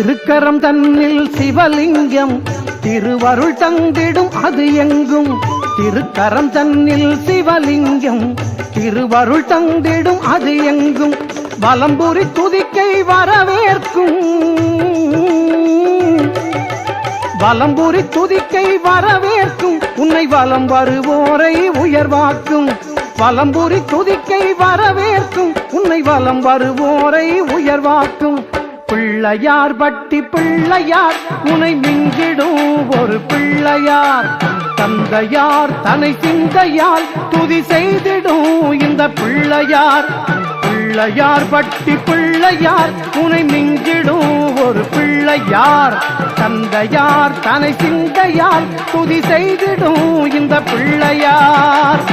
திருக்கரம் தன்னில் சிவலிங்கம் திருவருள் தந்திடும் அது எங்கும். திருக்கரம் தன்னில் சிவலிங்கம் திருவருள் தந்திடும் அது எங்கும். வலம்புரி துதிக்கை வரவேற்கும், வலம்புரி துதிக்கை வரவேற்கும். உன்னை வலம் வருவோரை உயர்வாக்கும். வலம்புரி துதிக்கை வரவேற்கும், உன்னை வலம் வருவோரை உயர்வாக்கும். பிள்ளையார் பட்டி பிள்ளையார் உனை மிஞ்சிடும் ஒரு பிள்ளையார். தந்தையார் தனை சிந்தையால் துதி செய்திடும் இந்த பிள்ளையார். பிள்ளையார் பட்டி பிள்ளையார் உனை மிஞ்சிடும் ஒரு பிள்ளையார். தந்தையார் தனை சிந்தையால் துதி செய்திடும் இந்த பிள்ளையார்.